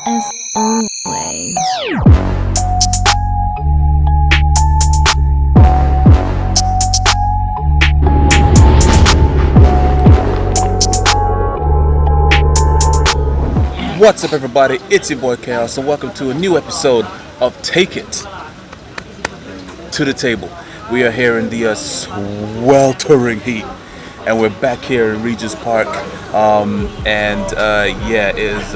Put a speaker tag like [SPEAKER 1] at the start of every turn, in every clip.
[SPEAKER 1] as always.
[SPEAKER 2] What's up, everybody? It's your boy Chaos, and welcome to a new episode of Take It to the Table. We are here in the sweltering heat, and we're back here in Regents Park. It is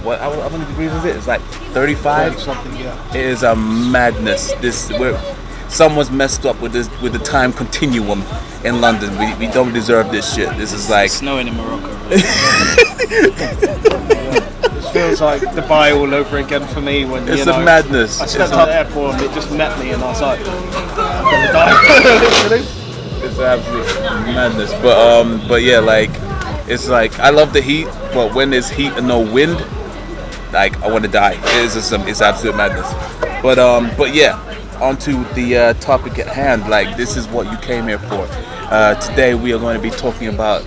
[SPEAKER 2] what how many degrees is it? It's like 35
[SPEAKER 3] something. Yeah.
[SPEAKER 2] It is a madness. Someone's messed up with the time continuum in London. We don't deserve this shit. This is like
[SPEAKER 4] it's snowing in Morocco.
[SPEAKER 3] It feels like Dubai all over again for me when
[SPEAKER 2] it's a madness.
[SPEAKER 3] I stepped out of the airport and it just met me and I was like, I'm gonna die.
[SPEAKER 2] It's absolute madness. But yeah, like it's like I love the heat, but when there's heat and no wind, like I want to die. It's absolute madness. But yeah, onto the topic at hand. Like this is what you came here for. Today we are going to be talking about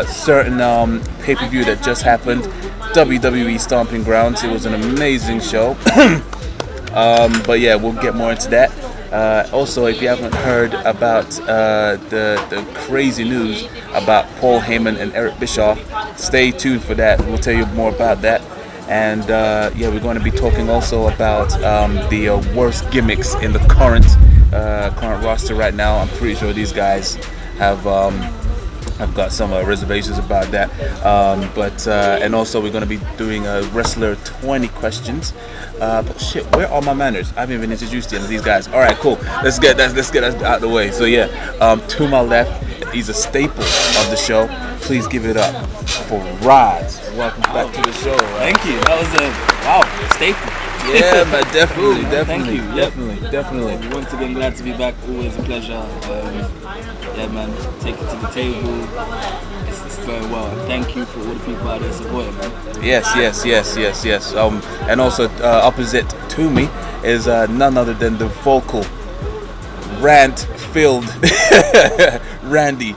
[SPEAKER 2] certain pay-per-view that just happened. WWE Stomping Grounds. It was an amazing show. But yeah, we'll get more into that. Also, if you haven't heard about the crazy news about Paul Heyman and Eric Bischoff, stay tuned for that. We'll tell you more about that. And yeah, we're going to be talking also about the worst gimmicks in the current roster right now. I'm pretty sure these guys have I've got some reservations about that, and also we're going to be doing a Wrestler 20 questions. But shit, where are my manners? I haven't even introduced you to these guys. All right, cool. Let's get that out of the way. So yeah, to my left, he's a staple of the show. Please give it up for Ridez. Welcome back to the show. Right?
[SPEAKER 4] Thank you. That was a staple.
[SPEAKER 2] Yeah, but definitely.
[SPEAKER 4] Thank you.
[SPEAKER 2] Definitely.
[SPEAKER 4] Once again, glad to be back. Always a pleasure. Yeah, man. Take it to the table. It's going well. And thank you for all the people out there supporting, man.
[SPEAKER 2] Yes. And also opposite to me is none other than the vocal, rant-filled Randy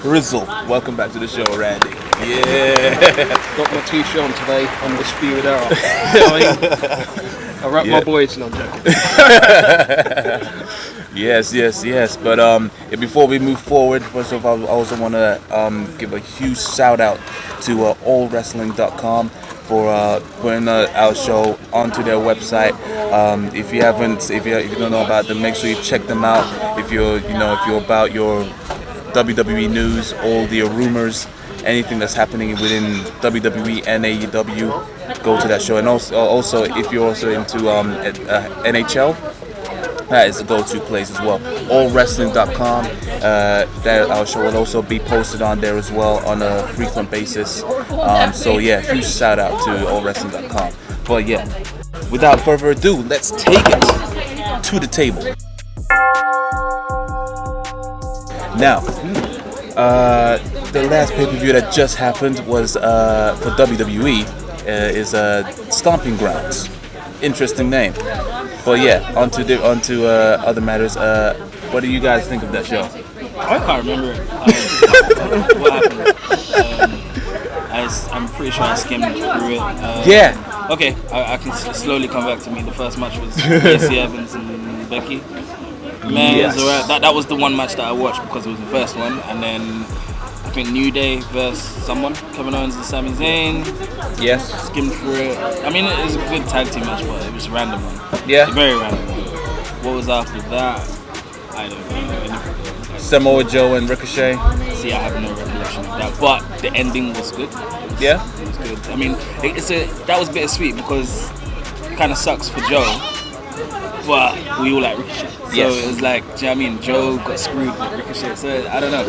[SPEAKER 2] Prizzle. Welcome back to the show, Randy. Yeah.
[SPEAKER 3] Got my t-shirt on today, Undisputed Era. You know what I mean? I rap my boys, no, I'm joking.
[SPEAKER 2] Yes. But before we move forward, first of all, I also want to give a huge shout out to allwrestling.com for putting our show onto their website. If you don't know about them, make sure you check them out. If you're about your WWE news, all the rumors, anything that's happening within WWE and AEW, go to that show. And also if you're also into NHL, that is a go-to place as well. Allwrestling.com. That our show will also be posted on there as well on a frequent basis. So yeah, huge shout out to allwrestling.com. But yeah, without further ado, let's take it to the table. Now, the last pay-per-view that just happened was for WWE is Stomping Grounds. Interesting name. But yeah, onto other matters. What do you guys think of that show?
[SPEAKER 4] I can't remember what happened. I'm pretty sure I skimmed through it.
[SPEAKER 2] Yeah.
[SPEAKER 4] Okay, I can slowly come back to me. The first match was Lacey Evans and Becky. Man,
[SPEAKER 2] Yes.
[SPEAKER 4] it was alright. That was the one match that I watched because it was the first one, and then I think New Day versus someone, Kevin Owens and Sami Zayn.
[SPEAKER 2] Yes.
[SPEAKER 4] Skimmed through it. I mean, it was a good tag team match, but it was a random one.
[SPEAKER 2] Yeah.
[SPEAKER 4] Very random one. What was after that? I don't know.
[SPEAKER 2] Samoa Joe and Ricochet.
[SPEAKER 4] See, I have no recollection of that, but the ending was good.
[SPEAKER 2] Yeah.
[SPEAKER 4] It was good. I mean, that was bittersweet because it kind of sucks for Joe, but we all like Ricochet. So
[SPEAKER 2] Yes.
[SPEAKER 4] it was like, do you know what I mean? Joe got screwed with Ricochet. So I don't know.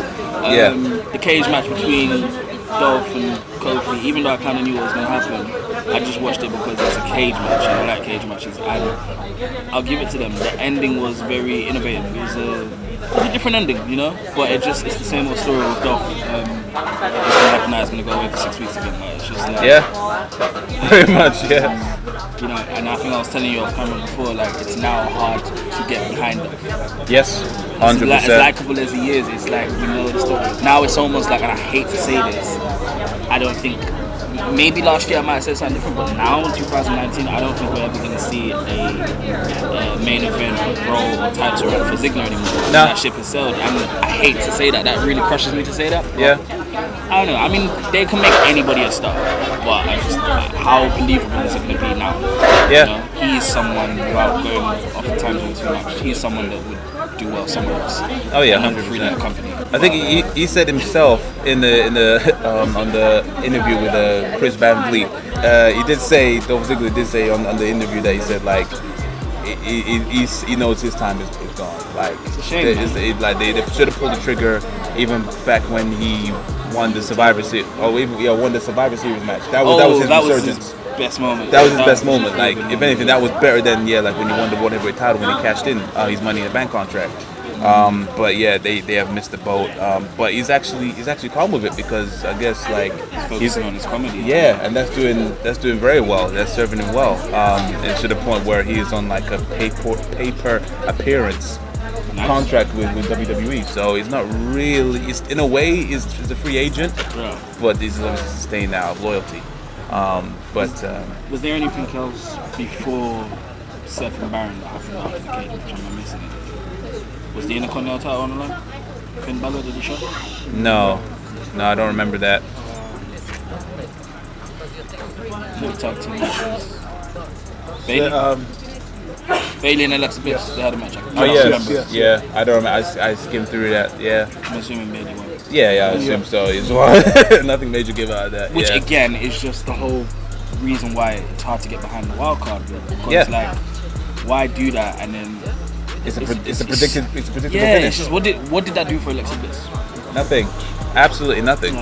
[SPEAKER 4] The cage match between Dolph and Kofi, even though I kind of knew what was going to happen, I just watched it because it's a cage match and I like cage matches. And I'll give it to them. The ending was very innovative. It was a different ending, you know? But it's the same old story with Dolph. It's going to go away for 6 weeks again. Like, it's just like,
[SPEAKER 2] Yeah. Very much. Yeah.
[SPEAKER 4] You know, and I think I was telling you off camera before, like it's now hard to get behind them.
[SPEAKER 2] Yes. 100%.
[SPEAKER 4] As likable as he is, it's like, you know, the story. Now it's almost like, and I hate to say this, I don't think maybe last year I might have said something different, but now in 2019, I don't think we're ever going to see a main event role or title run for Ziggler anymore.
[SPEAKER 2] No.
[SPEAKER 4] That ship has sailed, and I hate to say that. That really crushes me to say that.
[SPEAKER 2] Yeah.
[SPEAKER 4] I don't know. I mean, they can make anybody a star, but I just how believable is it going to be now?
[SPEAKER 2] Yeah.
[SPEAKER 4] You know, he's someone, without going off the tangent too much, he's someone that would do well somewhere else.
[SPEAKER 2] Oh yeah,
[SPEAKER 4] Not
[SPEAKER 2] 100%.
[SPEAKER 4] through that company.
[SPEAKER 2] I think he said himself in the on the interview with Chris Van Vliet. He did say, Dolph Ziggler did say on the interview that he said like he knows his time is gone. Like
[SPEAKER 4] it's a shame.
[SPEAKER 2] They should have pulled the trigger even back when he won the Survivor Series won the Survivor Series match. That was his resurgence.
[SPEAKER 4] Best moment.
[SPEAKER 2] That was his best moment. Like, if anything, that was better than like when he won the World Heavyweight title when he cashed in his Money in the Bank contract. But yeah, they have missed the boat. But he's actually calm with it because I guess like
[SPEAKER 4] he's focusing on his comedy.
[SPEAKER 2] Yeah, and that's doing very well. That's serving him well. And to the point where he is on like a pay-per appearance contract with WWE. So he's not really. In a way, he's a free agent.
[SPEAKER 4] Yeah.
[SPEAKER 2] But he's staying now of loyalty.
[SPEAKER 4] Was there anything else before Seth and Baron that happened after the cage match? Am I missing it? Was the Intercontinental title on the line? Finn Balor did he show?
[SPEAKER 2] No, I don't remember that.
[SPEAKER 4] No tag team matches. Bailey and Alexa Bliss, they had a match.
[SPEAKER 2] Yeah. I don't remember. I skimmed through that. Yeah.
[SPEAKER 4] I'm assuming Bailey won.
[SPEAKER 2] Yeah, I assume so as well. Nothing major give out of that.
[SPEAKER 4] Which again is just the whole reason why it's hard to get behind the wild card. Because like, why do that and then
[SPEAKER 2] it's a predictable finish.
[SPEAKER 4] It's just what did that do for Alexa Bliss?
[SPEAKER 2] Nothing. Absolutely nothing.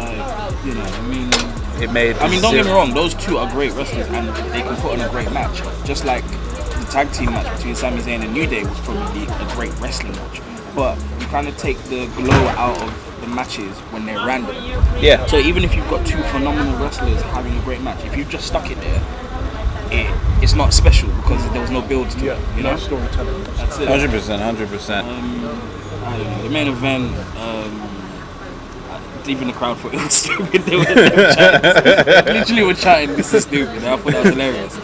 [SPEAKER 2] It made.
[SPEAKER 4] I mean, don't get me wrong. Those two are great wrestlers and they can put on a great match. Just like the tag team match between Sami Zayn and New Day was probably a great wrestling match. But you kind of take the glow out of the matches when they're random.
[SPEAKER 2] Yeah.
[SPEAKER 4] So even if you've got two phenomenal wrestlers having a great match, if you've just stuck it there, it's not special because there was no build to it. You know,
[SPEAKER 3] storytelling.
[SPEAKER 4] That's it.
[SPEAKER 2] 100%.
[SPEAKER 4] I don't know. The main event. Even the crowd thought it was stupid. They were literally were chatting. This is stupid. I thought that was hilarious.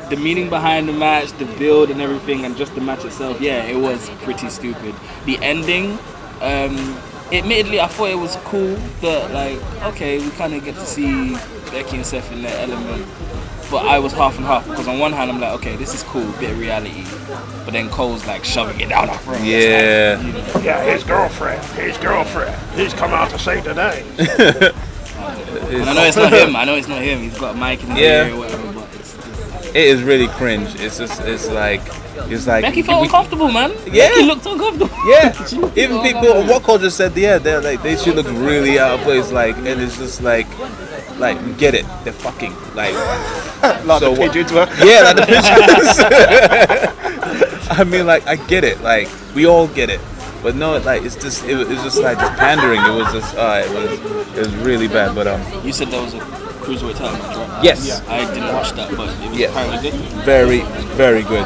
[SPEAKER 4] The meaning behind the match, the build and everything, and just the match itself, it was pretty stupid. The ending, admittedly, I thought it was cool that, like, okay, we kind of get to see Becky and Seth in their element. But I was half and half because on one hand I'm like, okay, this is cool, bit of reality. But then Cole's like shoving it down our throat.
[SPEAKER 2] Yeah.
[SPEAKER 3] Like, you know. Yeah, his girlfriend. He's come out to say today.
[SPEAKER 4] And I know it's not him. He's got a mic in his ear or whatever. But
[SPEAKER 2] it is really cringe. It's like
[SPEAKER 4] Becky felt uncomfortable, man.
[SPEAKER 2] Yeah.
[SPEAKER 4] Becky looked uncomfortable.
[SPEAKER 2] Yeah. Even people, what Cole just said, they're like, they should look really out of place. Like, and it's just like we get it. They're fucking like
[SPEAKER 3] the pigeons were.
[SPEAKER 2] Yeah, like the pigeons. I mean, like, I get it. Like, we all get it. But no, like, it's just like just pandering. It was just it was really bad. But
[SPEAKER 4] you said there was a cruiserweight title match, right?
[SPEAKER 2] Yes.
[SPEAKER 4] Yeah. I didn't watch that, but it was apparently good.
[SPEAKER 2] Very, very good.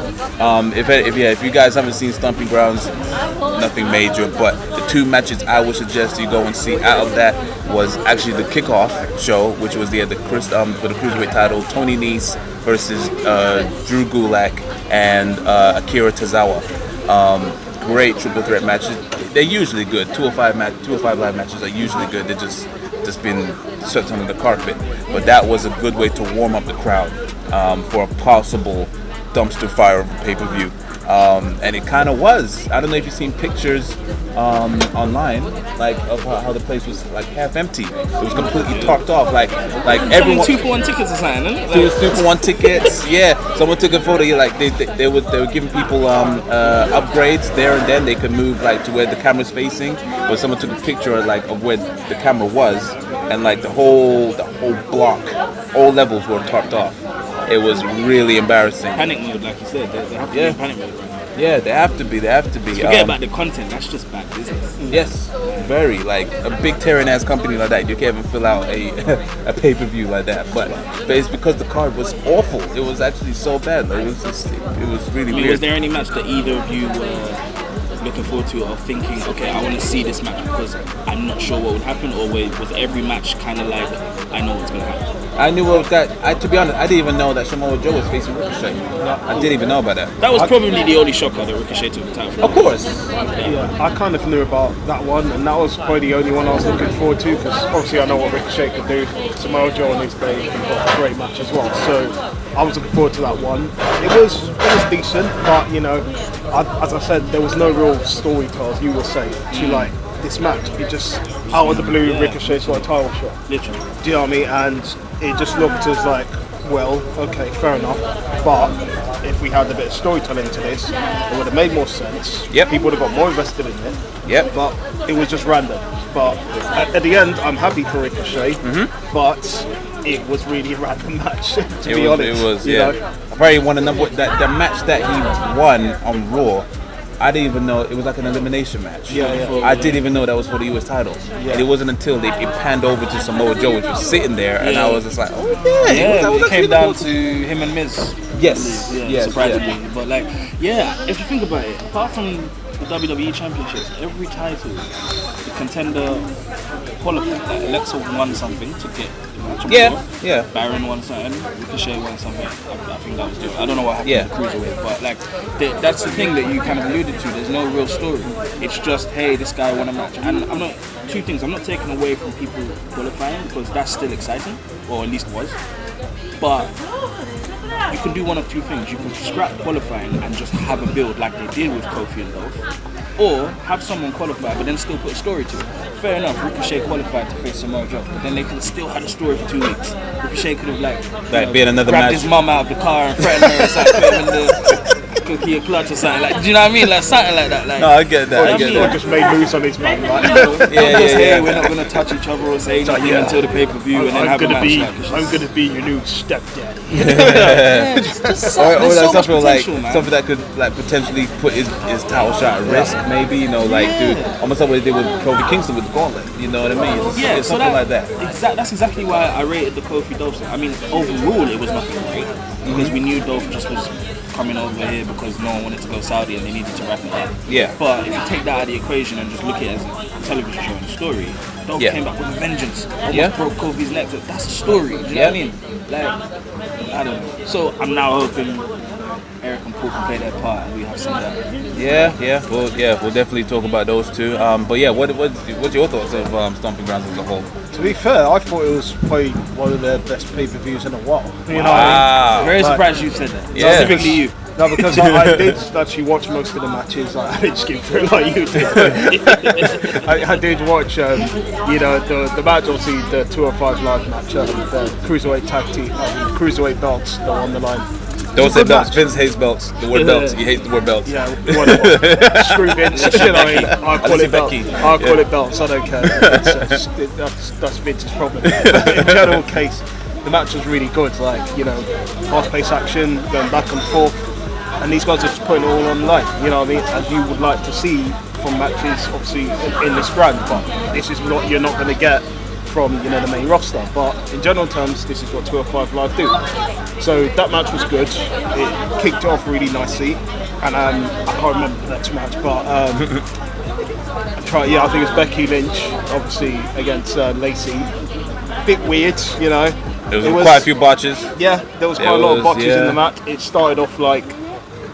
[SPEAKER 2] If you guys haven't seen Stomping Grounds, nothing major. But the two matches I would suggest you go and see out of that was actually the Kickoff Show, which was for the cruiserweight title, Tony Nese versus Drew Gulak and Akira Tozawa. Great triple threat matches. They're usually good. 205 live matches are usually good. They're just been swept under the carpet. But that was a good way to warm up the crowd for a possible dumpster fire of a pay-per-view. And it kind of was. I don't know if you've seen pictures online, like of how the place was like half empty. It was completely talked off. Like everyone.
[SPEAKER 4] 2-for-1 tickets or something, isn't it?
[SPEAKER 2] 2-for-1 tickets. Yeah. Someone took a photo. Like they were giving people upgrades there and then. They could move like to where the camera's facing. But someone took a picture of where the camera was, and like the whole block, all levels were tarped off. It was really embarrassing.
[SPEAKER 4] Panic mode, like you said. They have to be in panic mode right now.
[SPEAKER 2] Yeah, they have to be.
[SPEAKER 4] Forget about the content. That's just bad business.
[SPEAKER 2] Yes, very. Like a big tearing ass company like that, you can't even fill out a pay-per-view like that. But it's because the card was awful. It was actually so bad. Like, it was really weird.
[SPEAKER 4] Was there any match that either of you looking forward to it or thinking, okay, I want to see this match because I'm not sure what would happen, or was every match kind of like, I know what's going to happen?
[SPEAKER 2] I knew what that. To be honest, I didn't even know that Samoa Joe was facing Ricochet. I didn't even know about that.
[SPEAKER 4] That was probably the only shocker that Ricochet took the title.
[SPEAKER 2] Of course.
[SPEAKER 3] Yeah, I kind of knew about that one, and that was probably the only one I was looking forward to because obviously I know what Ricochet could do. Samoa Joe on his day got a great match as well, so I was looking forward to that one. It was decent, but you know, as I said, there was no real story to, as you were saying, to like this match. It just out of the blue, Ricochet's got a title shot.
[SPEAKER 4] Literally.
[SPEAKER 3] Do you know what I mean? And it just looked as like, well, okay, fair enough. But if we had a bit of storytelling to this, it would have made more sense.
[SPEAKER 2] Yep.
[SPEAKER 3] People would have got more invested in it.
[SPEAKER 2] Yep.
[SPEAKER 3] But it was just random. But at the end, I'm happy for Ricochet. But it was really a random match, to be honest.
[SPEAKER 2] It was,
[SPEAKER 3] you
[SPEAKER 2] yeah.
[SPEAKER 3] know?
[SPEAKER 2] I probably want to know what the match that he won on Raw. I didn't even know it was like an elimination match.
[SPEAKER 3] Yeah.
[SPEAKER 2] I didn't even know that was for the US title.
[SPEAKER 3] Yeah.
[SPEAKER 2] And it wasn't until it panned over to Samoa Joe, which was sitting there, and I was just like, oh
[SPEAKER 4] Yeah,
[SPEAKER 2] was
[SPEAKER 4] it came down to him and Miz.
[SPEAKER 2] Yes.
[SPEAKER 4] Yeah, surprisingly. But like, yeah, if you think about it, apart from the WWE Championship, every title, the contender qualified. Like Alexa won something to get the match.
[SPEAKER 2] Yeah.
[SPEAKER 4] Baron won something, Ricochet won something. I think that was good. I don't know what happened
[SPEAKER 2] Yeah.
[SPEAKER 4] with Cruiserweight, but like, that's the thing that you kind of alluded to. There's no real story. It's just, hey, this guy won a match. And I'm not taking away from people qualifying because that's still exciting, or at least was. But you can do one of two things. You can scrap qualifying and just have a build like they did with Kofi and Dolph, or have someone qualify but then still put a story to it. Fair enough, Ricochet qualified to face Samoa Joe, but then they could have still had a story for 2 weeks. Ricochet could have
[SPEAKER 2] been another
[SPEAKER 4] grabbed
[SPEAKER 2] match.
[SPEAKER 4] his mum out of the car and threatened her or something, put him in the cookie or clutch or something. Like, do you know what I mean? Like something like that. Like,
[SPEAKER 2] No, I get that. I get
[SPEAKER 3] Or
[SPEAKER 2] that.
[SPEAKER 3] just made moves on his man. Like,
[SPEAKER 4] hey, we're not going to touch each other or say anything until the pay-per-view, and then
[SPEAKER 3] I'm
[SPEAKER 4] have a
[SPEAKER 3] gonna
[SPEAKER 4] match.
[SPEAKER 3] be,
[SPEAKER 4] Like, it's
[SPEAKER 3] I'm
[SPEAKER 4] just-
[SPEAKER 3] gonna be your new stepdad.
[SPEAKER 4] just
[SPEAKER 2] Or
[SPEAKER 4] there's so
[SPEAKER 2] like
[SPEAKER 4] much
[SPEAKER 2] something like
[SPEAKER 4] potential, man.
[SPEAKER 2] something that could like potentially put his title shot at risk, maybe, you know, like dude, almost like what they did with Kofi Kingston with the gauntlet, you know what I mean? It's something like that.
[SPEAKER 4] That's exactly why I rated the Kofi Dolph thing. I mean, overall, it was nothing great because we knew Dolph just was coming over here because no one wanted to go Saudi and they needed to wrap it up.
[SPEAKER 2] Yeah.
[SPEAKER 4] But if you take that out of the equation and just look at it as a television show and a story, Dolph came back with a vengeance. Almost broke Kofi's neck. That's a story. Do you know what I mean? Like, I don't know. So I'm now hoping Eric and Paul can play their part and we have some of that.
[SPEAKER 2] We'll definitely talk about those two. But yeah, what's your thoughts of Stomping Grounds as a whole?
[SPEAKER 3] To be fair, I thought it was probably one of the best pay-per-views in a while. You know what I
[SPEAKER 2] Wow.
[SPEAKER 4] Very
[SPEAKER 3] Like-
[SPEAKER 4] surprised you said that.
[SPEAKER 2] Yeah.
[SPEAKER 4] Specifically you.
[SPEAKER 3] mean? No, because I did actually watch most of the matches. I didn't skip through like you did. I did watch, you know, the match, obviously the 205 live match, the cruiserweight tag team, cruiserweight belts that were on the line.
[SPEAKER 2] Don't say
[SPEAKER 3] Good
[SPEAKER 2] belts.
[SPEAKER 3] match.
[SPEAKER 2] Vince hates belts. The word belts. He hates the word belts.
[SPEAKER 3] Yeah, whatever. Screw Vince. You know what I mean? I call it belts.
[SPEAKER 2] Becky.
[SPEAKER 3] I call it belts. I don't care. That's Vince's problem. But in general case, the match was really good. Like, you know, fast-paced action, going back and forth, and these guys are just putting it all on the line. You know what I mean? As you would like to see from matches, obviously in this brand, but this is what you're not going to get from, you know, the main roster. But in general terms, this is what 205 Live do. So that match was good. It kicked off really nicely, and I can't remember the next match, but I think it's Becky Lynch, obviously against Lacey. Bit weird, you know.
[SPEAKER 2] There was quite a few botches.
[SPEAKER 3] Yeah, there was quite a lot of botches in the match. It started off like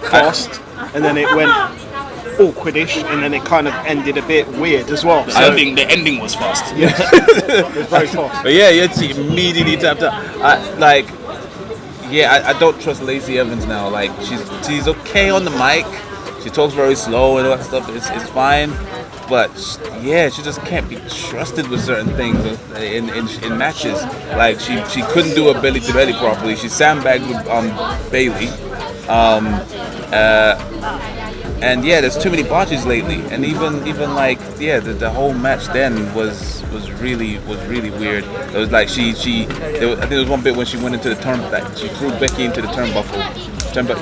[SPEAKER 3] fast, and then it went awkwardish, and then it kind of ended a bit weird as well.
[SPEAKER 4] I don't think the ending was fast.
[SPEAKER 3] It was very fast.
[SPEAKER 2] But yeah, she immediately tapped out. I don't trust Lacey Evans now. Like she's okay on the mic. She talks very slow and all that stuff. It's fine. But she just can't be trusted with certain things in matches. Like she couldn't do a belly to belly properly. She sandbagged with Bailey. And yeah, there's too many botches lately. And even like the whole match then was really weird. It was like I think there was one bit when she went into the she threw Becky into the turnbuckle.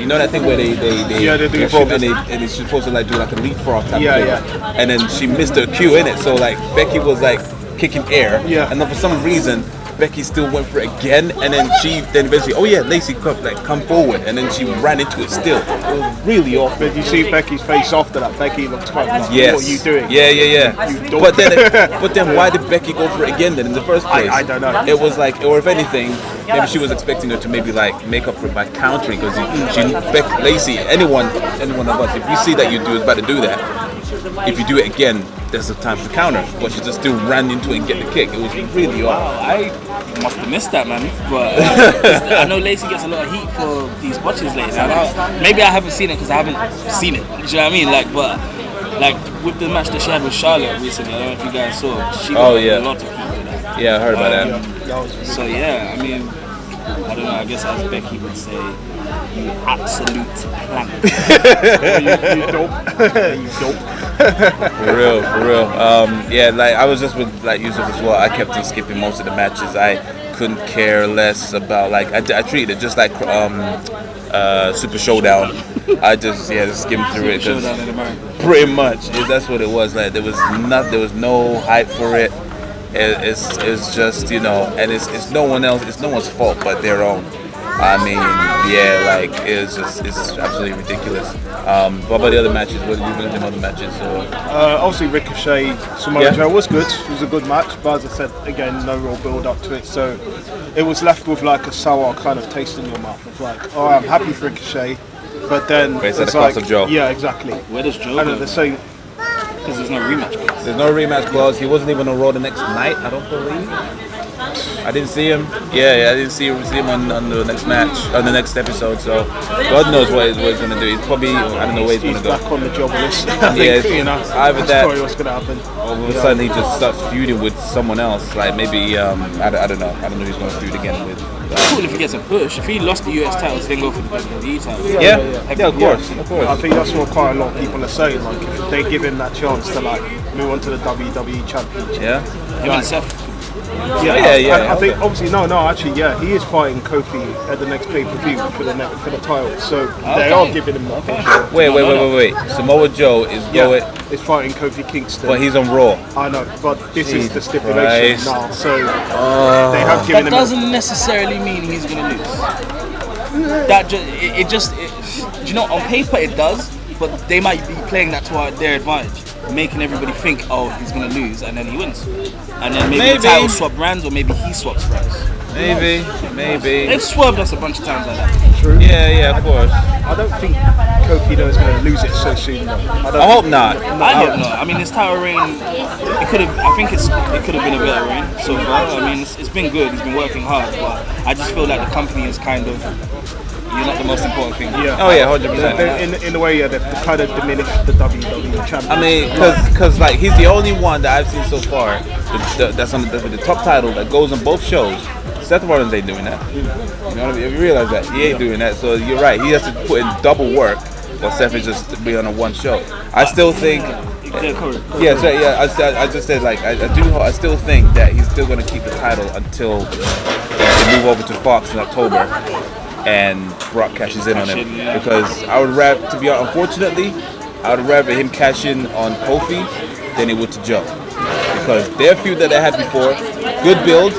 [SPEAKER 2] You know that thing where they
[SPEAKER 3] do
[SPEAKER 2] and it's supposed to like do like a leapfrog type of thing.
[SPEAKER 3] Yeah.
[SPEAKER 2] And then she missed her cue in it, so like Becky was like kicking air,
[SPEAKER 3] Yeah.
[SPEAKER 2] and then for some reason Becky still went for it again, and then then eventually, oh yeah, Lacey come forward, and then she ran into it still. It was really awkward.
[SPEAKER 3] But you see Becky's face after that. Becky looks quite like,
[SPEAKER 2] yes.
[SPEAKER 3] what are you doing?
[SPEAKER 2] Yeah.
[SPEAKER 3] You
[SPEAKER 2] But then why did Becky go for it again then in the first place?
[SPEAKER 3] I don't know.
[SPEAKER 2] It was like, or if anything, maybe she was expecting her to maybe like make up for it by countering, because Lacey, anyone of us, if you see that you about to do that, if you do it again, there's a time to counter. But she just still ran into it and get the kick. It was really odd.
[SPEAKER 4] I must have missed that, man. But I know Lacey gets a lot of heat for these botches lately. Maybe I haven't seen it because I haven't seen it. Do you know what I mean? Like with the match that she had with Charlotte recently, I don't know if you guys saw. She got a lot of heat for that.
[SPEAKER 2] Yeah, I heard about that.
[SPEAKER 4] So yeah, I mean, I don't know. I guess as Becky would say, you absolute plank.
[SPEAKER 3] you dope. You dope.
[SPEAKER 2] For real. Yeah, like I was just with like Yusuf as well. I kept on skipping most of the matches. I couldn't care less about I treated it just like Super Showdown. I just skimmed through it because pretty much that's what it was. Like there was no hype for it. It's just and it's no one's fault but their own. I mean, it's absolutely ridiculous. What about the other matches? What did you think of the other matches?
[SPEAKER 3] Obviously, Ricochet, Samoa Joe was good. It was a good match, but as I said, again, no real build up to it. So it was left with like a sour kind of taste in your mouth. Of like, oh, I'm happy for Ricochet, but then
[SPEAKER 2] it's at the cost of Joe.
[SPEAKER 3] Yeah, exactly.
[SPEAKER 4] Where does Joe
[SPEAKER 3] go?
[SPEAKER 4] And the same. Because there's no rematch clause.
[SPEAKER 2] There's no rematch clause. He wasn't even on Raw the next night, I don't believe. I didn't see him. Yeah, I didn't see him on the next match, on the next episode. So God knows what he's going to do. He's probably, I don't know where he's going to go.
[SPEAKER 3] He's back on the job list. I think,
[SPEAKER 2] either that,
[SPEAKER 3] probably what's going to happen.
[SPEAKER 2] All of a sudden he just starts feuding with someone else. Like maybe I don't know. I don't know who he's going to feud again with.
[SPEAKER 4] Cool if he gets a push. If he lost the US title to then go for the WWE title.
[SPEAKER 2] Yeah, of course.
[SPEAKER 3] I think that's what quite a lot of people are saying. Like if they give him that chance to like move on to the WWE Championship.
[SPEAKER 2] Yeah.
[SPEAKER 4] Him and Seth.
[SPEAKER 3] I think obviously he is fighting Kofi at the next pay-per-view for the title. So they are giving him that.
[SPEAKER 2] Wait. Samoa Joe is
[SPEAKER 3] fighting Kofi Kingston.
[SPEAKER 2] But he's on Raw.
[SPEAKER 3] I know, but this is the stipulation now. So they have given him.
[SPEAKER 4] That doesn't necessarily mean he's gonna lose. That just on paper it does, but they might be playing that to their advantage, making everybody think, oh, he's gonna lose, and then he wins, and then maybe the title swap brands, or maybe he swaps brands.
[SPEAKER 2] Maybe.
[SPEAKER 4] They've swerved us a bunch of times like that.
[SPEAKER 3] True.
[SPEAKER 2] Yeah, of course.
[SPEAKER 3] I don't think Kofi is going to lose it so soon.
[SPEAKER 2] I hope not.
[SPEAKER 4] I hope not. I mean, his title reign, it could have been a better reign so far. I mean, it's been good. He's been working hard, but I just feel like the company is kind of. You're not the most important thing.
[SPEAKER 2] Yeah. Oh yeah, 100%.
[SPEAKER 3] In a way, they've kind of diminished the WWE champion.
[SPEAKER 2] I mean, because like he's the only one that I've seen so far that's on the top title that goes on both shows. Seth Rollins ain't doing that. You know what I mean? If you realize that, he ain't doing that. So you're right. He has to put in double work, while Seth is just be on a one show. I still think. I just said like I still think that he's still going to keep the title until they move over to Fox in October. And Brock cashes in on him because I would unfortunately, I would rather him cash in on Kofi than he would to Joe because their feud that they had before, good build,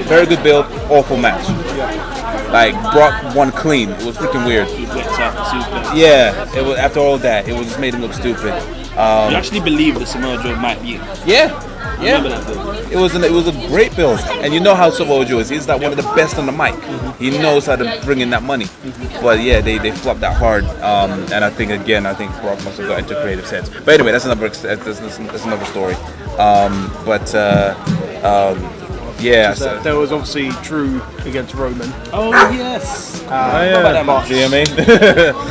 [SPEAKER 2] very good build, awful match. Like Brock won clean. It was freaking weird. Yeah, it was after all that, it was just made him look stupid.
[SPEAKER 4] You actually believe that Samoa Joe might be?
[SPEAKER 2] Yeah. It was a great build, and you know how Samoa Joe is. He's like one of the best on the mic. He knows how to bring in that money. But yeah, they flopped that hard, and I think Brock must have got into creative sense. But anyway, that's another story.
[SPEAKER 3] There was obviously Drew against Roman.
[SPEAKER 4] Oh yes.
[SPEAKER 2] See what I mean?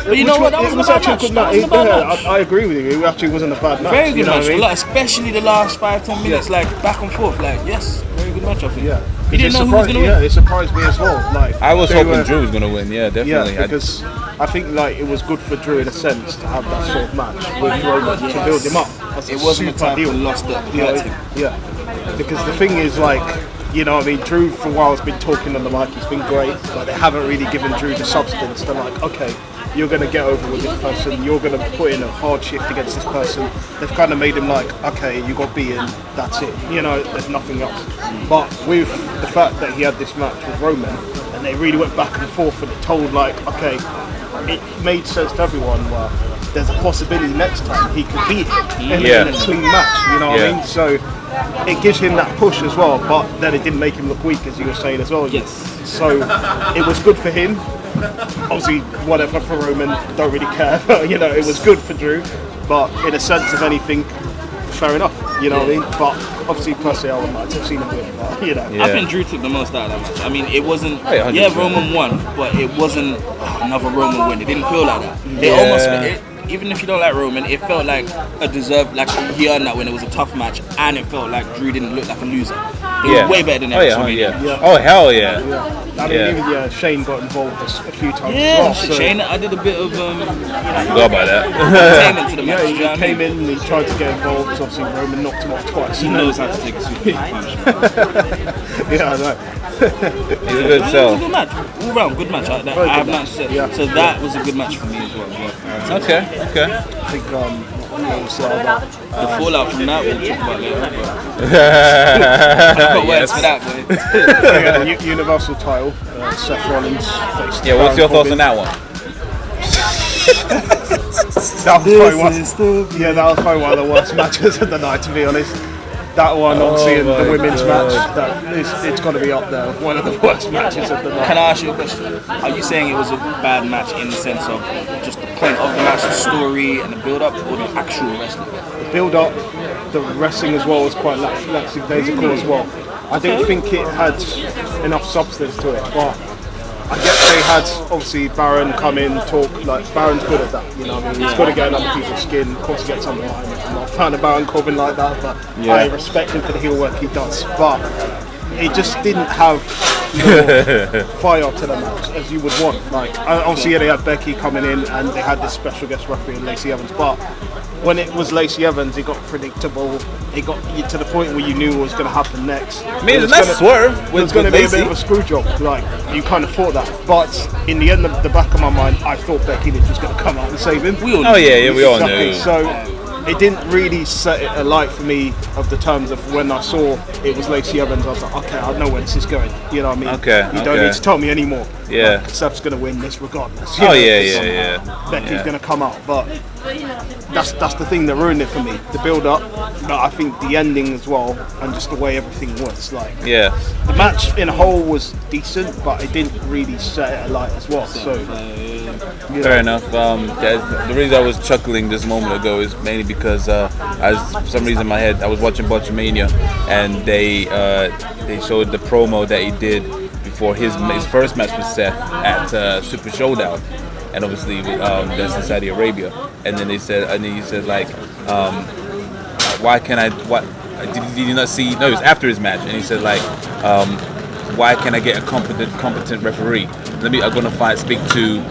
[SPEAKER 4] But you know what? That was actually a good match.
[SPEAKER 3] I agree with you. It actually wasn't a bad match.
[SPEAKER 4] Very good match. Like, especially the last 5-10 minutes, like back and forth. Like yes, very good match. I think.
[SPEAKER 3] Yeah.
[SPEAKER 4] You didn't know who was going to win.
[SPEAKER 3] Yeah, it surprised me as well. Like
[SPEAKER 2] I was hoping Drew was going to win. Yeah, definitely.
[SPEAKER 3] Yeah, because I think like it was good for Drew in a sense to have that sort of match with Roman to build him up.
[SPEAKER 4] It wasn't a time he lost it.
[SPEAKER 3] Yeah. Because the thing is like You know what I mean? Drew for a while has been talking on the mic, he's been great, but they haven't really given Drew the substance. They're like, okay, you're going to get over with this person, you're going to put in a hard shift against this person. They've kind of made him like, okay, you got beaten, that's it. You know, there's nothing else. But with the fact that he had this match with Roman, and they really went back and forth, and it told like, okay, it made sense to everyone. Well, there's a possibility next time he could beat him in a clean match. You know what I mean? So it gives him that push as well. But then it didn't make him look weak, as you were saying as well.
[SPEAKER 4] Yes.
[SPEAKER 3] So it was good for him. Obviously, whatever for Roman, don't really care. But you know, it was good for Drew. But in a sense of anything, fair enough. You know what I mean? But obviously, personally, I would like to have seen him win. But, you know,
[SPEAKER 4] I think Drew took the most out of that match. I mean, it wasn't. Roman won, but it wasn't another Roman win. It didn't feel like that. It almost. Even if you don't like Roman, it felt like a deserved, like he earned that when it was a tough match, and it felt like Drew didn't look like a loser. It was way better than WrestleMania.
[SPEAKER 2] Oh hell yeah!
[SPEAKER 3] I mean, even Shane got involved a few times as well. So.
[SPEAKER 4] Shane, I did a bit of
[SPEAKER 2] forgot about that.
[SPEAKER 4] entertainment to the match.
[SPEAKER 3] He came in and he tried to get involved. Obviously, Roman knocked him off twice.
[SPEAKER 4] He knows how to take a super punch.
[SPEAKER 3] Yeah, I know.
[SPEAKER 2] It's a good sell.
[SPEAKER 4] It was a good match, all round good match. I have match said. So that was a good match for me as well. Yeah.
[SPEAKER 2] Okay.
[SPEAKER 3] I think
[SPEAKER 4] the fallout from that we'll talk about later. I've got words for that, boy.
[SPEAKER 3] the Universal title, Seth Rollins faced.
[SPEAKER 2] Yeah, what's your thoughts on that one?
[SPEAKER 3] That was probably one of the worst matches of the night, to be honest. That one, obviously, in the women's match, it's got to be up there. One of the worst matches of the night.
[SPEAKER 4] Can I ask you a question? Are you saying it was a bad match in the sense of just the point of the match, the story and the build-up, or the actual wrestling?
[SPEAKER 3] The build-up, the wrestling as well was quite lackadaisical as well. I didn't think it had enough substance to it, but I guess they had obviously Baron come in, talk, like Baron's good at that, you know what I mean? He's got to get under people's skin, of course he gets something like him. I'm not a fan of Baron Corbin like that, but I respect him for the heel work he does. But it just didn't have fire to the match as you would want. Like obviously they had Becky coming in and they had this special guest referee, Lacey Evans, but when it was Lacey Evans, it got predictable. It got to the point where you knew what was going to happen next.
[SPEAKER 2] I mean, it's a nice swerve.
[SPEAKER 3] It was going to be a bit of a screw job. Like, you kind of thought that. But in the end of the back of my mind, I thought Becky Lynch was going to come out and save him.
[SPEAKER 2] We all knew.
[SPEAKER 3] So it didn't really set it alight for me of the terms of when I saw it was Lacey Evans. I was like, okay, I know where this is going. You know what I mean? You don't need to tell me anymore.
[SPEAKER 2] Yeah.
[SPEAKER 3] Like, Seth's going to win this regardless. Becky's going to come out. But that's the thing that ruined it for me. The build up, but I think the ending as well, and just the way everything was. Like, the match in a whole was decent, but it didn't really set it alight as well. So
[SPEAKER 2] fair enough. The reason I was chuckling this moment ago is mainly because for some reason in my head I was watching Botchamania, and they showed the promo that he did before his first match with Seth at Super Showdown. And obviously that's in Saudi Arabia, and then he said like, why can I? What did you not see? No, it was after his match, and he said like, why can't I get a competent referee? I'm gonna speak to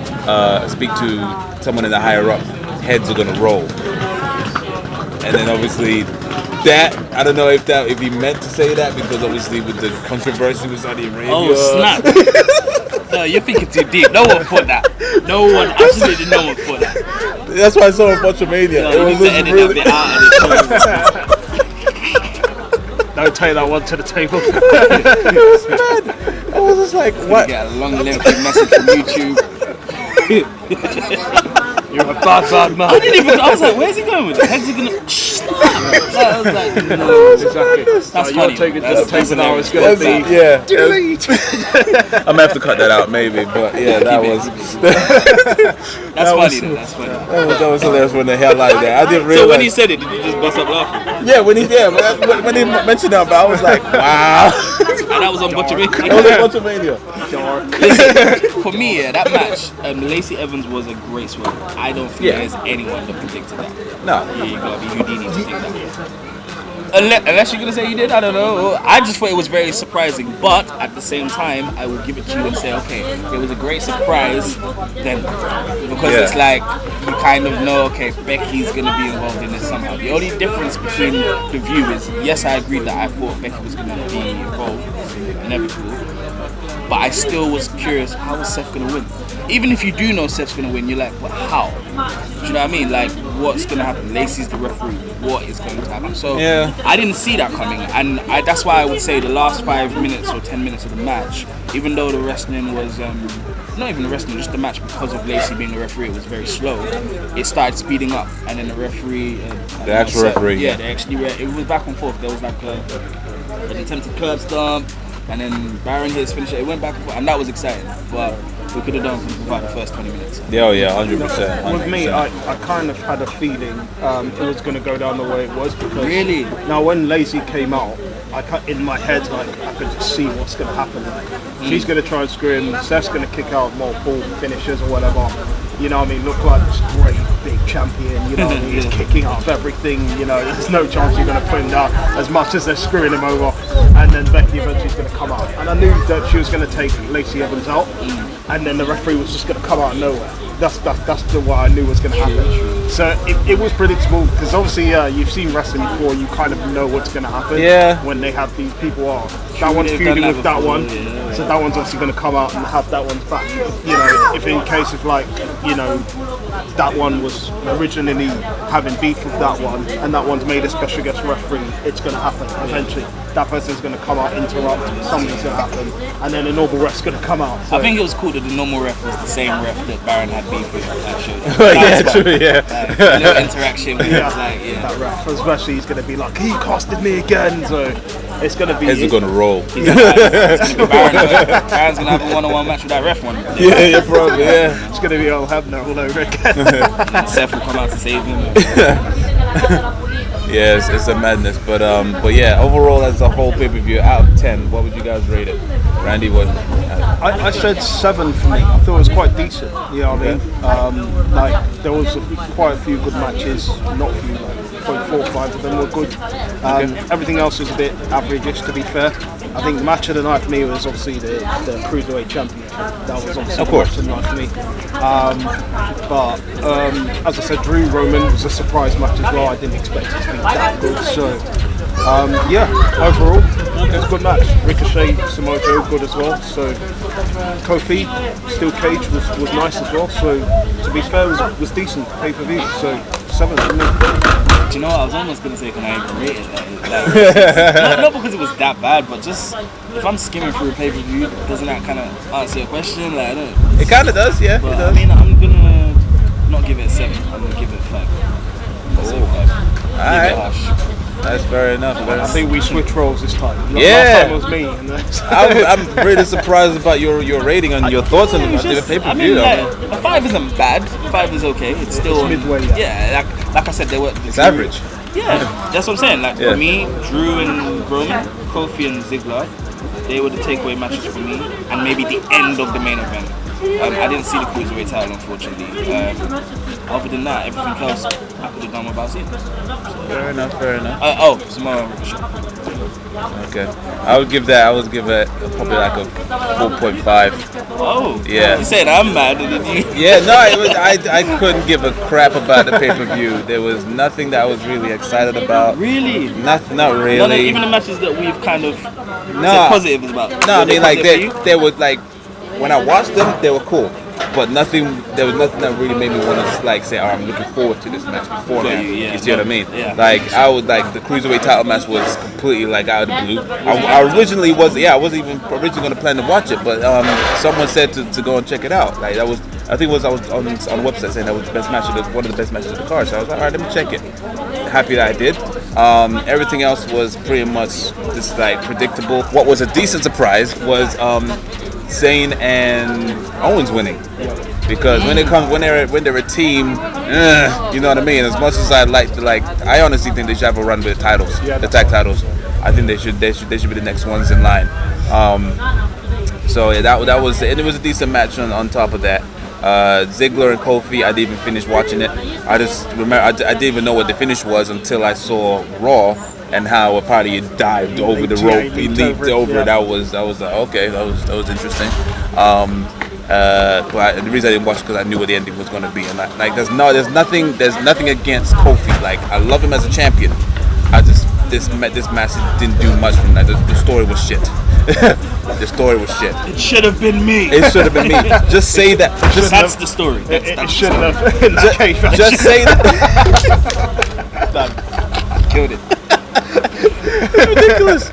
[SPEAKER 2] someone in the higher up. Heads are gonna roll, and then obviously that I don't know if he meant to say that, because obviously with the controversy with Saudi Arabia.
[SPEAKER 4] Oh snap! No, you're thinking too deep. No one thought that. Absolutely no one thought that.
[SPEAKER 2] That's why I saw a Botchamania.
[SPEAKER 4] No, you need to edit that bit out of it.
[SPEAKER 3] Don't take that one to the table.
[SPEAKER 2] It was mad. I was just like, what?
[SPEAKER 4] Get a long lengthy message from YouTube.
[SPEAKER 3] You're a bad man.
[SPEAKER 4] I was like, where's he going with it? How's he gonna? I was like, no.
[SPEAKER 3] Exactly.
[SPEAKER 4] That's funny.
[SPEAKER 3] Take it to the table now. It's gonna be delete.
[SPEAKER 2] I'm gonna have to cut that out maybe, but yeah, that was.
[SPEAKER 4] That's funny. That's funny.
[SPEAKER 2] That was hilarious when they held like that. I didn't realize.
[SPEAKER 4] So when he said it, did you just bust up laughing?
[SPEAKER 2] Yeah, when he mentioned that, but I was like, wow.
[SPEAKER 4] And that was on Botchamania.
[SPEAKER 2] That was on Botchamania.
[SPEAKER 4] Listen, for me, that match, Lacey Evans was a great swerve. I don't think there's anyone that predicted that.
[SPEAKER 2] No.
[SPEAKER 4] You gotta be Houdini to think that. Unless you're gonna say you did, I don't know. I just thought it was very surprising, but at the same time, I will give it to you and say, okay, it was a great surprise then, because it's like you kind of know, okay, Becky's gonna be involved in this somehow. The only difference between the view is, yes, I agreed that I thought Becky was gonna be involved, inevitable. But I still was curious, how is Seth gonna win? Even if you do know Seth's gonna win, you're like, but how? Do you know what I mean? Like, what's gonna happen? Lacey's the referee. What is going to happen? So I didn't see that coming, and that's why I would say the last 5 minutes or 10 minutes of the match, even though the wrestling was not even the wrestling, just the match, because of Lacey being the referee, it was very slow. It started speeding up, and then the referee,
[SPEAKER 2] the actual referee,
[SPEAKER 4] they actually it was back and forth. There was like an attempted curb stomp, and then Baron hit his finisher. It went back and forth, and that was exciting. But we could have done something without the first 20 minutes.
[SPEAKER 2] Yeah, 100%.
[SPEAKER 3] With me, I kind of had a feeling it was going to go down the way it was, because
[SPEAKER 4] really,
[SPEAKER 3] now when Lacey came out, in my head, like, I could just see what's going to happen. Like, she's going to try and screw him. Seth's going to kick out multiple finishers or whatever. You know what I mean? Look like this great big champion. You know what I mean? He's kicking out of everything. You know, there's no chance you're going to put him down, as much as they're screwing him over. And then Becky eventually is going to come out. And I knew that she was going to take Lacey Evans out, and then the referee was just going to come out of nowhere. That's what I knew was going to happen. So it was predictable, because obviously you've seen wrestling before. You kind of know what's going to happen.
[SPEAKER 2] Yeah.
[SPEAKER 3] When they have these people that one's feuding with that one, so that one's obviously going to come out and have that one's back. You know, if in case of, like, you know, that one was originally having beef with that one, and that one's made a special guest referee, it's going to happen eventually. That person's going to come out, interrupt, something's going to happen, and then a normal ref's going to come out. So.
[SPEAKER 4] I think it was cool that the normal ref was the same ref that Baron had beef with that show.
[SPEAKER 2] True, yeah.
[SPEAKER 4] Like, a little interaction with
[SPEAKER 3] that ref, especially, he's going to be like, he costed me again, so it's going to be...
[SPEAKER 2] He's going to roll.
[SPEAKER 4] It's going to be Baron. Baron's going to have a one-on-one match with that ref one.
[SPEAKER 2] Yeah, probably, yeah.
[SPEAKER 3] It's going to be all Hebner all over again.
[SPEAKER 4] And Seth will come out to save him.
[SPEAKER 2] Yeah, it's a madness, but yeah, overall as a whole pay-per-view, out of 10, what would you guys rate it? Randy, what?
[SPEAKER 3] I said 7 for me. I thought it was quite decent. You know what I mean? Like, there was quite a few good matches, not a few, like 4 or 5 of them were good. Everything else was a bit average, to be fair. I think the match of the night for me was obviously the Cruiserweight Championship. That was obviously the match of the night for me. But as I said, Drew Roman was a surprise match as well. I didn't expect it to be that good. So yeah, overall, it was a good match. Ricochet, Samoa Joe, good as well. So Kofi, Steel Cage was nice as well. So to be fair, it was decent pay-per-view. So 7 for me.
[SPEAKER 4] Do you know what? I was almost going to say, can I even rate it? Not because it was that bad, but just if I'm skimming through a pay-per-view, doesn't that kind of answer your question? Like, I don't know.
[SPEAKER 2] It kind of does, yeah.
[SPEAKER 4] But
[SPEAKER 2] it does.
[SPEAKER 4] I mean, I'm going to not give it a 7. I'm going to give it a 5. So 5.
[SPEAKER 2] Alright. That's fair enough.
[SPEAKER 3] I think we switch roles this time.
[SPEAKER 2] Yeah.
[SPEAKER 3] Last time it was me. And
[SPEAKER 2] I'm really surprised about your rating and your thoughts on the pay-per-view.
[SPEAKER 4] I mean, like, a 5 isn't bad. 5 is okay. It's still
[SPEAKER 3] midway.
[SPEAKER 4] Yeah, like I said,
[SPEAKER 2] it's average.
[SPEAKER 4] Yeah, that's what I'm saying. Like, for me, Drew and Roman, Kofi and Ziggler, they were the takeaway matches for me, and maybe the end of the main event. I didn't see the Cruiserweight title, unfortunately. Other than that, everything else I could have done without seeing.
[SPEAKER 2] Fair enough.
[SPEAKER 4] Samoa.
[SPEAKER 2] Okay, I would give it probably like a 4.5.
[SPEAKER 4] Oh,
[SPEAKER 2] yeah.
[SPEAKER 4] You said I'm mad, did you?
[SPEAKER 2] Yeah, no, I couldn't give a crap about the pay-per-view. There was nothing that I was really excited about.
[SPEAKER 4] Really?
[SPEAKER 2] Not really.
[SPEAKER 4] None of, even the matches that we've kind of said positive about.
[SPEAKER 2] No, I mean, like they were like, when I watched them, they were cool. But there was nothing that really made me want to like say, oh, I'm looking forward to this match beforehand. You see what I mean?
[SPEAKER 4] Yeah.
[SPEAKER 2] Like I would like the Cruiserweight title match was completely like out of the blue. I originally wasn't even originally going to plan to watch it, but someone said to go and check it out. Like that was, I think I was on the website saying that was the best match one of the best matches of the card. So I was like, all right, let me check it. Happy that I did. Everything else was pretty much just like predictable. What was a decent surprise was Zayn and Owens winning, because when they're a team, you know what I mean. As much as I I honestly think they should have a run with the titles, the tag titles. I think they should be the next ones in line. So yeah, that was, and it was a decent match on top of that. Ziggler and Kofi, I didn't even finish watching it. I just remember I didn't even know what the finish was until I saw Raw and how apparently he dived over the rope. He leaped over. That was like, okay, that was interesting. But the reason I didn't watch it because I knew what the ending was going to be. And like there's nothing against Kofi. Like I love him as a champion. This match didn't do much from that. The story was shit. The story was shit.
[SPEAKER 4] It should have been me.
[SPEAKER 2] It should have been me. Just say that.
[SPEAKER 4] That's the story.
[SPEAKER 3] It should have. In that case,
[SPEAKER 2] Just say that.
[SPEAKER 3] done. Killed it.
[SPEAKER 2] Ridiculous.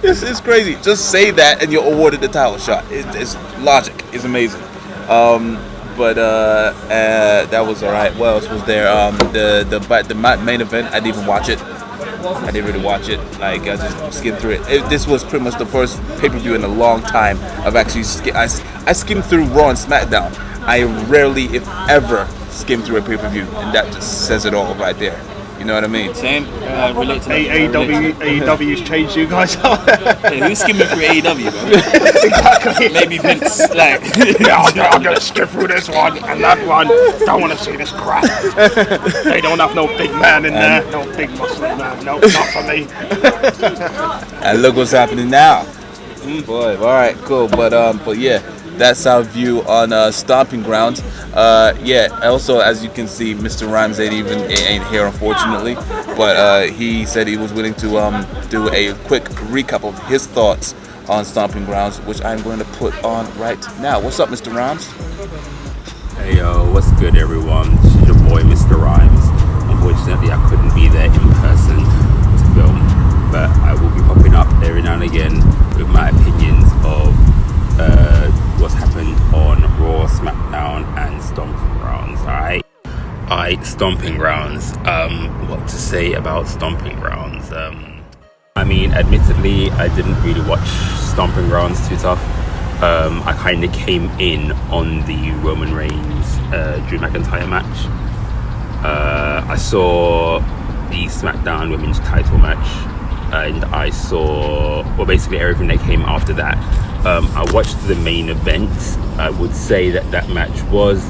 [SPEAKER 2] It's crazy. Just say that and you're awarded the title shot. It's logic. It's amazing. But that was alright. What else was there? The main event. I didn't even watch it. I didn't really watch it. Like I just skimmed through it. This was pretty much the first pay-per-view in a long time. I've actually I skimmed through Raw and SmackDown. I rarely, if ever, skim through a pay-per-view, and that just says it all right there. You know what I mean?
[SPEAKER 4] Same. Relate to that.
[SPEAKER 3] AEW's changed you guys out.
[SPEAKER 4] Hey, who's skimming through AEW, bro?
[SPEAKER 3] Exactly.
[SPEAKER 4] Maybe Vince. Like,
[SPEAKER 3] Yeah, I'm gonna skip through this one and that one. Don't want to see this crap. They don't have no big man in there. No big muscle man. No, not for me.
[SPEAKER 2] And look what's happening now. Boy, all right, cool. But yeah, that's our view on Stomping Grounds. Yeah. Also, as you can see, Mr. Rhymes ain't here, unfortunately. But he said he was willing to do a quick recap of his thoughts on Stomping Grounds, which I'm going to put on right now. What's up, Mr. Rhymes?
[SPEAKER 5] Hey yo, what's good everyone? This is your boy Mr. Rhymes. Unfortunately I couldn't be there in person to film, but I will be popping up every now and again with my opinions of what's happened on Raw, SmackDown and Stomping Grounds. Alright, Stomping Grounds. What to say about Stomping Grounds? I mean, admittedly, I didn't really watch Stomping Grounds too tough. I kind of came in on the Roman Reigns Drew McIntyre match. I saw the SmackDown Women's title match, and I saw basically everything that came after that. I watched the main event. I would say that match was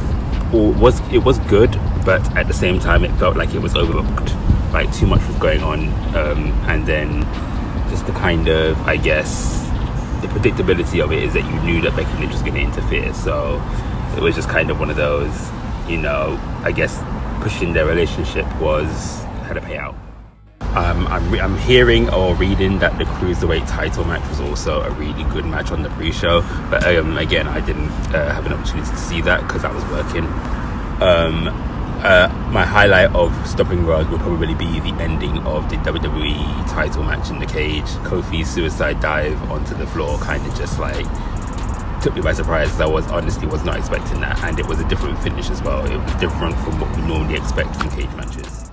[SPEAKER 5] good, but at the same time it felt like it was overbooked. Like too much was going on, and then just the kind of, I guess, the predictability of it is that you knew that Becky Lynch was going to interfere, so it was just kind of one of those, I guess pushing their relationship had a payout. I'm hearing or reading that the Cruiserweight title match was also a really good match on the pre-show, but again, I didn't have an opportunity to see that because I was working. My highlight of Stomping Grounds would probably be the ending of the WWE title match in the cage. Kofi's suicide dive onto the floor kind of just like took me by surprise. I honestly was not expecting that, and it was a different finish as well. It was different from what we normally expect from cage matches.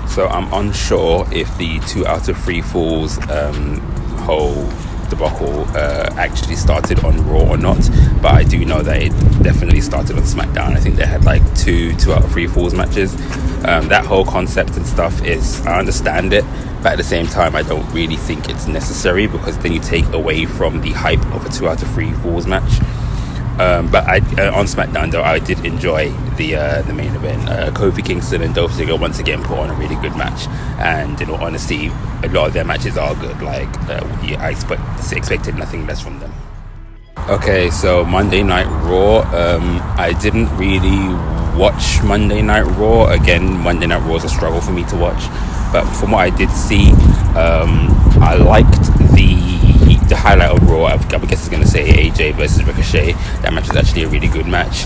[SPEAKER 5] So I'm unsure if the 2 out of 3 falls whole debacle actually started on Raw or not, but I do know that it definitely started on SmackDown. I think they had like 2 out of 3 falls matches. That whole concept and stuff I understand it, but at the same time I don't really think it's necessary, because then you take away from the hype of a 2 out of 3 falls match. But on SmackDown though, I did enjoy the main event. Kofi Kingston and Dolph Ziggler once again put on a really good match, and in all honesty, a lot of their matches are good. Like I expected nothing less from them. Okay, so Monday Night Raw. I didn't really watch Monday Night Raw. Again, Monday Night Raw is a struggle for me to watch, but from what I did see, I liked the highlight of Raw. I guess it's going to say AJ versus Ricochet. That match was actually a really good match.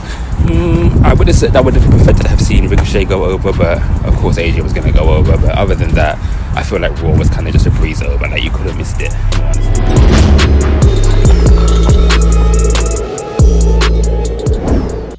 [SPEAKER 5] I would have said I would have preferred to have seen Ricochet go over, but of course AJ was going to go over. But other than that, I feel like Raw was kind of just a breeze over. Like you could have missed it, to be honest.